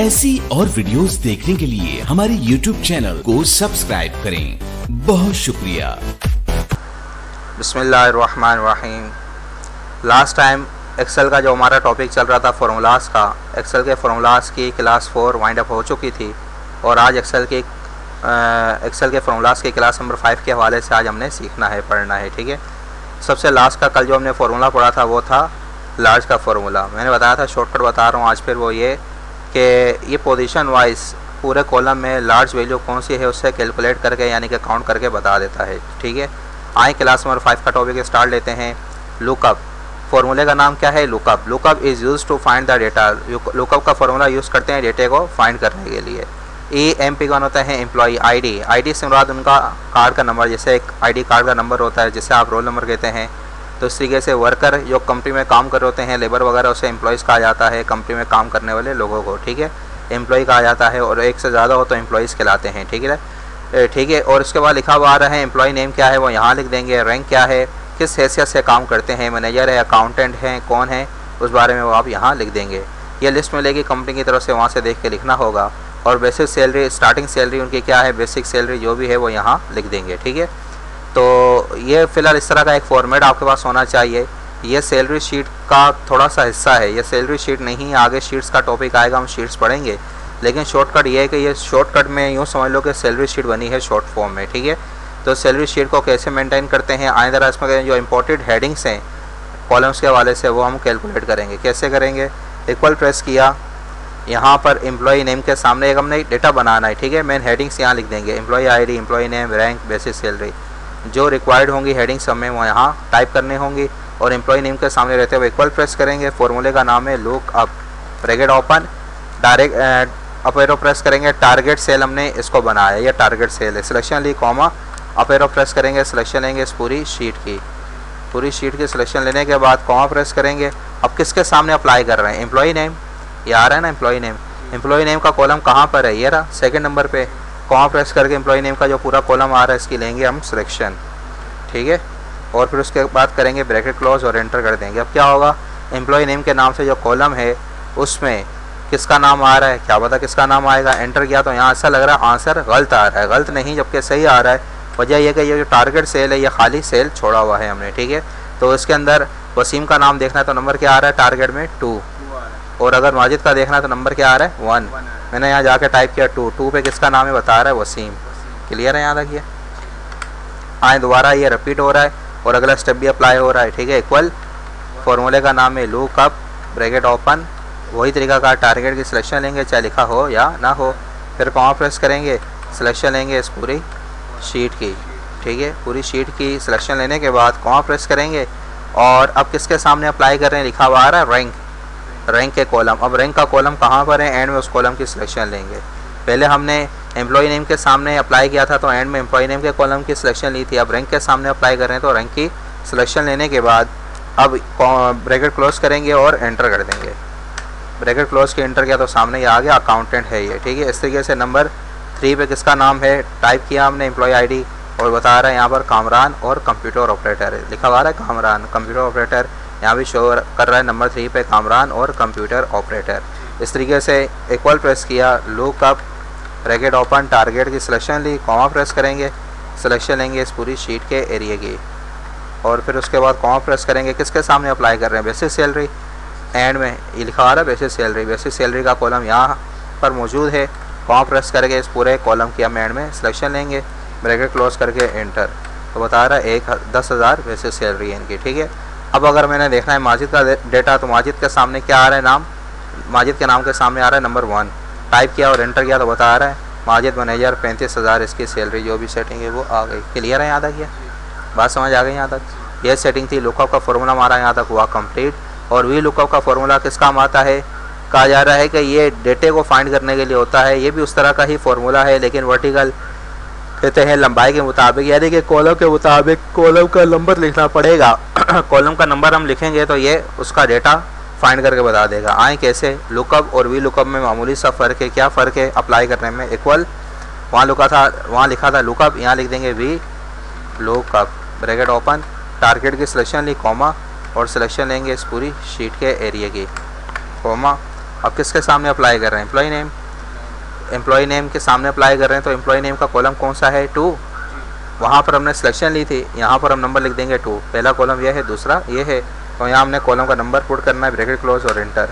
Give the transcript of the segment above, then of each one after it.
ऐसी और वीडियोस देखने के लिए हमारे YouTube चैनल को सब्सक्राइब करें। बहुत शुक्रिया। बिस्मिल्लाहिर्रहमानिर्रहीम। लास्ट टाइम एक्सेल का जो हमारा टॉपिक चल रहा था फार्मूलाज का, एक्सेल के फार्मूलाज की क्लास 4 वाइंड अप हो चुकी थी और आज एक्सेल के फार्मूलाज की क्लास नंबर 5 के हवाले से आज हमने सीखना है, पढ़ना है। ठीक है, सबसे लास्ट का कल जो हमने फार्मूला पढ़ा था वो था लार्ज का फार्मूला। मैंने बताया था, शॉर्टकट बता रहा हूँ आज फिर वो ये कि ये पोजीशन वाइज पूरे कॉलम में लार्ज वैल्यू कौन सी है उससे कैलकुलेट करके यानी कि काउंट करके बता देता है। ठीक है, आए क्लास नंबर 5 का टॉपिक स्टार्ट लेते हैं। लुकअप, फार्मूले का नाम क्या है? Lookup. Lookup is use to find the data. Lookup का फार्मूला यूज़ करते हैं डेटे को फाइंड करने के लिए। EMP कौन होता है? Employee ID। ID से मुराद उनका कार्ड का नंबर, जैसे एक ID कार्ड का नंबर होता है जिसे आप रोल नंबर कहते हैं। तो इस तरीके से वर्कर जो कंपनी में काम कर रहे होते हैं, लेबर वगैरह, उसे एम्प्लॉयज़ कहा जाता है। कंपनी में काम करने वाले लोगों को, ठीक है, एम्प्लॉय कहा जाता है। और एक से ज़्यादा हो तो एम्प्लॉयज़ कहलाते हैं। ठीक है, ठीक है। और उसके बाद लिखा हुआ आ रहा है एम्प्लॉय नेम क्या है वो यहाँ लिख देंगे। रैंक क्या है, किस हैसियत से काम करते हैं, मैनेजर है, अकाउंटेंट हैं, कौन है, उस बारे में वो आप यहाँ लिख देंगे। ये लिस्ट मिलेगी कंपनी की तरफ से, वहाँ से देख के लिखना होगा। और बेसिक सैलरी, स्टार्टिंग सैलरी उनकी क्या है, बेसिक सैलरी जो भी है वो यहाँ लिख देंगे। ठीक है, तो ये फ़िलहाल इस तरह का एक फॉर्मेट आपके पास होना चाहिए। ये सैलरी शीट का थोड़ा सा हिस्सा है, ये सैलरी शीट नहीं है। आगे शीट्स का टॉपिक आएगा, हम शीट्स पढ़ेंगे। लेकिन शॉर्टकट ये है कि ये शॉर्टकट में यूँ समझ लो कि सैलरी शीट बनी है शॉर्ट फॉर्म में। ठीक है, तो सैलरी शीट को कैसे मेंटेन करते हैं, आए ज़रा इसमें जो इंपॉर्टेंट हेडिंग्स हैं कॉलम्स के हवाले से वो हम कैलकुलेट करेंगे। कैसे करेंगे? इक्वल प्रेस किया, यहाँ पर एम्प्लॉई नेम के सामने एक हमने डेटा बनाना है। ठीक है, मेन हेडिंग्स यहाँ लिख देंगे, employee ID, employee name, rank, basic salary. जो रिक्वायर्ड होंगी हेडिंग्स हमें वो यहाँ टाइप करनी होंगी। और एम्प्लॉई नेम के सामने रहते हुए इक्वल प्रेस करेंगे। फॉर्मूले का नाम है look up, bracket open, direct up arrow press करेंगे। टारगेट सेल हमने इसको बनाया, ये टारगेट सेल है। सिलेक्शन ली, कॉमा, अप एरो प्रेस करेंगे, सिलेक्शन लेंगे इस पूरी शीट की। पूरी शीट की सिलेक्शन लेने के बाद कॉमा प्रेस करेंगे। अब किसके सामने अप्लाई कर रहे हैं? एम्प्लॉई नेम, ये आ रहा है ना एम्प्लॉई नेम। एम्प्लॉई नेम का कॉलम कहाँ पर है? ये रहा सेकंड नंबर पे। कॉमा प्रेस करके एम्प्लॉई नेम का जो पूरा कॉलम आ रहा है इसकी लेंगे हम सिलेक्शन। ठीक है, और फिर उसके बाद करेंगे ब्रैकेट क्लोज और एंटर कर देंगे। अब क्या होगा, एम्प्लॉई नेम के नाम से जो कॉलम है उसमें किसका नाम आ रहा है, क्या पता किसका नाम आएगा। एंटर किया तो यहाँ ऐसा लग रहा है आंसर गलत आ रहा है, गलत नहीं जबकि सही आ रहा है। वजह यह कि ये जो टारगेट सेल है ये खाली सेल छोड़ा हुआ है हमने। ठीक है, तो इसके अंदर वसीम का नाम देखना है तो नंबर क्या आ रहा है टारगेट में? 2। और अगर माजिद का देखना है तो नंबर क्या आ रहा है? 1। मैंने यहाँ जाके टाइप किया 2 पे किसका नाम है बता रहा है वसीम। क्लियर है यहाँ तक? ये आए दोबारा ये रिपीट हो रहा है और अगला स्टेप भी अप्लाई हो रहा है। ठीक है, इक्वल, फॉर्मूले का नाम है लुक अप, ब्रैकेट ओपन, वही तरीका का टारगेट की सिलेक्शन लेंगे चाहे लिखा हो या ना हो। फिर कॉमा प्रेस करेंगे, सिलेक्शन लेंगे इस पूरी शीट की। ठीक है, पूरी शीट की सिलेक्शन लेने के बाद कॉमा प्रेस करेंगे और अब किसके सामने अप्लाई कर रहे हैं? लिखा हुआ आ रहा है रैंक, रैंक के कॉलम। अब रैंक का कॉलम कहाँ पर है? एंड में उस कॉलम की सिलेक्शन लेंगे। पहले हमने एम्प्लॉई नेम के सामने अप्लाई किया था तो एंड में एम्प्लॉई नेम के कॉलम की सिलेक्शन ली थी। अब रैंक के सामने अप्लाई कर रहे हैं तो रैंक की सिलेक्शन लेने के बाद अब ब्रैकेट क्लोज करेंगे और एंटर कर देंगे। ब्रैकेट क्लोज के एंटर किया तो सामने ये आ गया अकाउंटेंट है ये। ठीक है, इस तरीके से नंबर 3 पे किसका नाम है टाइप किया हमने, एम्प्लॉई ID, और बता रहा है यहाँ पर कामरान और कंप्यूटर ऑपरेटर है, लिखा हुआ है कामरान, कंप्यूटर ऑपरेटर। यहाँ भी शो कर रहा है नंबर 3 पे कामरान और कंप्यूटर ऑपरेटर। इस तरीके से इक्वल प्रेस किया, look up, bracket open, target की सिलेक्शन ली, कॉमा प्रेस करेंगे, सिलेक्शन लेंगे इस पूरी शीट के एरिया की। और फिर उसके बाद कॉमा प्रेस करेंगे, किसके सामने अप्लाई कर रहे हैं? Basic salary. एंड में ये लिखा आ रहा है बेसिक सैलरी, बेसिक सैलरी का कॉलम यहाँ पर मौजूद है। कॉमा प्रेस करके इस पूरे कॉलम की हम एंड में सिलेक्शन लेंगे, ब्रैकेट क्लोज करके एंटर। तो बता रहा है 10,000 बेसिक सैलरी है इनकी। ठीक है, अब अगर मैंने देखना है माजिद का डेटा तो माजिद के सामने क्या आ रहा है नाम? माजिद के नाम के सामने आ रहा है नंबर 1। टाइप किया और एंटर किया तो बता रहा है माजिद मैनेजर, 35,000 इसकी सैलरी, जो भी सेटिंग है वो आ गई। क्लियर है यहाँ तक? ये बात समझ आ गई यहाँ तक? ये सेटिंग थी। लुकअप का फॉर्मूला हमारा यहाँ तक हुआ कंप्लीट। और वी लुकअप का फॉर्मूला किस काम आता है? कहा जा रहा है कि ये डेटे को फाइंड करने के लिए होता है। ये भी उस तरह का ही फॉर्मूला है लेकिन वर्टिकल कहते हैं लंबाई के मुताबिक, यानी कि कॉलम के मुताबिक कॉलम का नंबर लिखना पड़ेगा। कॉलम का नंबर हम लिखेंगे तो ये उसका डेटा फाइंड करके बता देगा। आए कैसे? लुकअप और वी लुकअप में मामूली सा फ़र्क है। क्या फ़र्क है अप्लाई करने में? इक्वल, वहाँ लिखा था लुकअप, यहाँ लिख देंगे V lookup, bracket open, target की सिलेक्शन ली, कॉमा, और सिलेक्शन लेंगे इस पूरी शीट के एरिया की, कॉमा, अब किसके सामने अप्लाई कर रहे हैं? Employ name. एम्प्लॉय नेम के सामने अप्लाई कर रहे हैं, तो एम्प्लॉय नेम का कॉलम कौन सा है? 2। वहाँ पर हमने सिलेक्शन ली थी, यहाँ पर हम नंबर लिख देंगे 2। पहला कॉलम ये है, दूसरा ये है, तो यहाँ हमने कॉलम का नंबर पुट करना है, ब्रैकेट क्लोज और इंटर।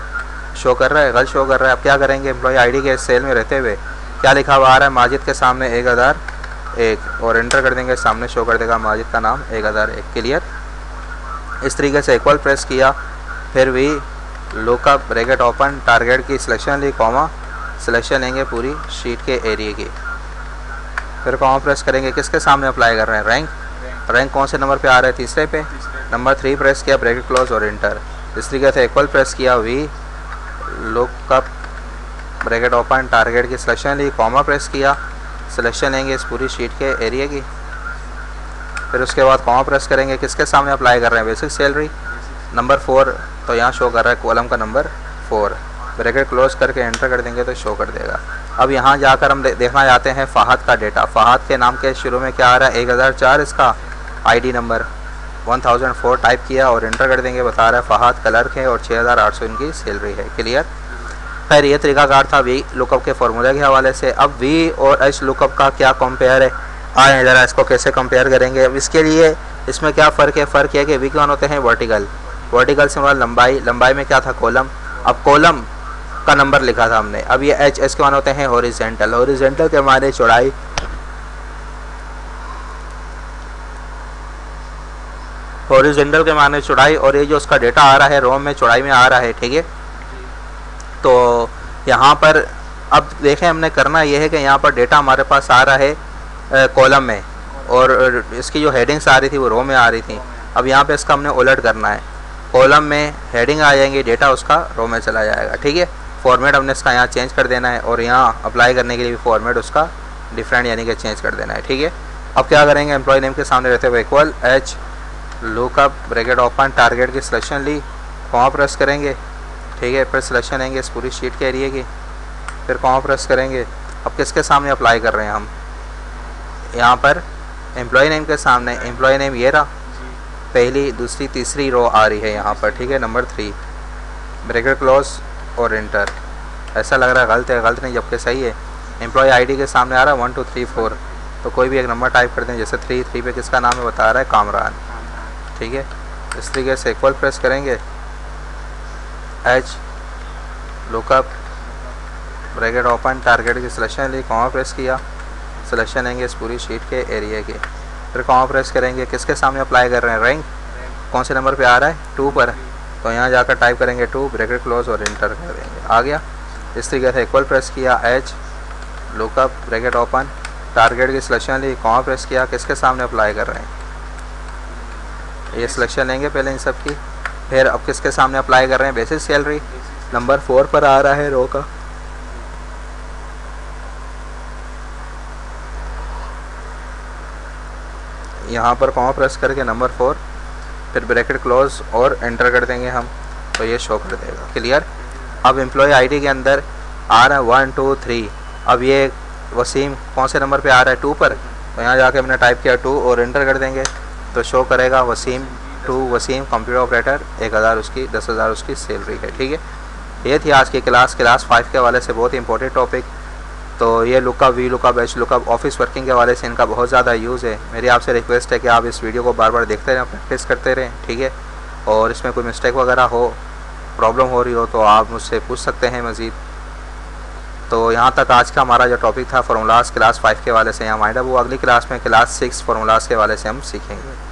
शो कर रहा है, गलत शो कर रहा है। अब क्या करेंगे? एम्प्लॉय आईडी के सेल में रहते हुए क्या लिखा हुआ आ रहा है? माजिद के सामने 1001 और इंटर कर देंगे, सामने शो कर देगा माजिद का नाम 1001। क्लियर? इस तरीके से इक्वल प्रेस किया, फिर भी लुकअप ब्रैकेट ओपन, टारगेट की सिलेक्शन ली, कॉमा, सिलेक्शन लेंगे पूरी शीट के एरिया की, फिर कॉमा प्रेस करेंगे। किसके सामने अप्लाई कर रहे हैं? रैंक। रैंक कौन से नंबर पे आ रहा है? तीसरे पे। नंबर 3 प्रेस किया, ब्रैकेट क्लोज और इंटर। इस तरीके से इक्वल प्रेस किया, V lookup bracket open, target की सिलेक्शन ली, कॉमा प्रेस किया, सिलेक्शन लेंगे इस पूरी शीट के एरिया की, फिर उसके बाद कॉमा प्रेस करेंगे। किसके सामने अप्लाई कर रहे हैं? Basic salary. नंबर 4, तो यहाँ शो कर रहा है कॉलम का नंबर 4। ब्रैकेट क्लोज करके एंटर कर देंगे तो शो कर देगा। अब यहाँ जाकर हम देखना चाहते हैं फ़हाद का डेटा। फ़हाद के नाम के शुरू में क्या आ रहा है? 1004 इसका आईडी नंबर, 1004 टाइप किया और एंटर कर देंगे। बता रहा है फ़हाद क्लर्क है और 6800 इनकी सैलरी है। क्लियर? खैर ये तरीकाकार था वी लुकअप के फॉर्मूले के हवाले से। अब वी और एच लुकअप का क्या कंपेयर है, आए ज़रा इसको कैसे कंपेयर करेंगे। अब इसके लिए इसमें क्या फ़र्क है? फ़र्क है कि वी कौन होते हैं? वर्टिकल। वर्टिकल से हमारा लंबाई, लंबाई में क्या था? कॉलम। अब कॉलम का नंबर लिखा था हमने। अब ये एच, एच के माने होते हैं हॉरिजेंटल। हॉरिजेंटल के माने चौड़ाई, हॉरिजेंटल के माने चौड़ाई, और ये जो उसका डेटा आ रहा है रोम में चौड़ाई में आ रहा है। ठीक है, तो यहाँ पर अब देखें हमने करना ये है कि यहाँ पर डेटा हमारे पास आ रहा है कॉलम में, और इसकी जो हेडिंग्स आ रही थी वो रो में आ रही थी। अब यहाँ पे इसका हमने उलट करना है, कॉलम में हेडिंग आ जाएंगी, डेटा उसका रो में चला जाएगा। ठीक है, फॉर्मेट हमने इसका यहाँ चेंज कर देना है, और यहाँ अप्लाई करने के लिए भी फॉर्मेट उसका डिफरेंट यानी कि चेंज कर देना है। ठीक है, अब क्या करेंगे? एम्प्लॉय नेम के सामने रहते हुए equal H lookup bracket open, target की सिलेक्शन ली, कॉमा प्रेस करेंगे। ठीक है, फिर सिलेक्शन लेंगे इस पूरी शीट के एरिया की, फिर कॉमा प्रेस करेंगे। अब किसके सामने अप्लाई कर रहे हैं हम? यहाँ पर एम्प्लॉय नेम के सामने। एम्प्लॉय नेम ये रहा, पहली, दूसरी, तीसरी रो आ रही है यहाँ पर। ठीक है, नंबर 3, ब्रैकेट क्लोज और इंटर। ऐसा लग रहा है गलत है, गलत नहीं जबकि सही है। एम्प्लॉय आईडी के सामने आ रहा है 1 2 3 4, तो कोई भी एक नंबर टाइप कर दें, जैसे 3 पे किसका नाम है बता रहा है कामरान। ठीक है, इस तरीके से इक्वल प्रेस करेंगे, H lookup bracket open, target की सिलेक्शन ली, कॉमा प्रेस किया, सिलेक्शन लेंगे इस पूरी शीट के एरिया की, फिर कॉमा प्रेस करेंगे। किसके सामने अप्लाई कर रहे हैं? रैंक। कौन से नंबर पे आ रहा है? 2 पर, तो यहाँ जाकर टाइप करेंगे 2, ब्रैकेट क्लोज और इंटर कर देंगे, आ गया। इस तरीके से इक्वल प्रेस किया, H lookup bracket open, target की सिलेक्शन ली, कॉमा प्रेस किया, किसके सामने अप्लाई कर रहे हैं? ये सिलेक्शन लेंगे पहले इन सब की, फिर अब किसके सामने अप्लाई कर रहे हैं? बेसिक सैलरी, नंबर 4 पर आ रहा है रो का। यहाँ पर कॉमा प्रेस करके नंबर 4, फिर ब्रैकेट क्लोज और एंटर कर देंगे हम, तो ये शो कर देगा। क्लियर? अब एम्प्लॉय आईडी के अंदर आ रहा है 1 2 3। अब ये वसीम कौन से नंबर पे आ रहा है? 2 पर, तो यहाँ जाके हमने टाइप किया 2 और एंटर कर देंगे, तो शो करेगा वसीम 2, वसीम कंप्यूटर ऑपरेटर, 1000 उसकी, 10,000 उसकी सैलरी है। ठीक है, ये थी आज की क्लास 5 के हवाले से बहुत इंपॉर्टेंट टॉपिक। तो ये lookup, V lookup, H lookup office working के हवाले से इनका बहुत ज़्यादा यूज़ है। मेरी आपसे रिक्वेस्ट है कि आप इस वीडियो को बार बार देखते रहें, प्रैक्टिस करते रहें। ठीक है, और इसमें कोई मिस्टेक वगैरह हो, प्रॉब्लम हो रही हो, तो आप मुझसे पूछ सकते हैं मज़ीद। तो यहाँ तक आज का हमारा जो टॉपिक था फार्मूलाज क्लास 5 के हवाले से यहाँ वाइंड अप हुआ। अगली क्लास में क्लास 6 फार्मूलाज के हवाले से हम सीखेंगे।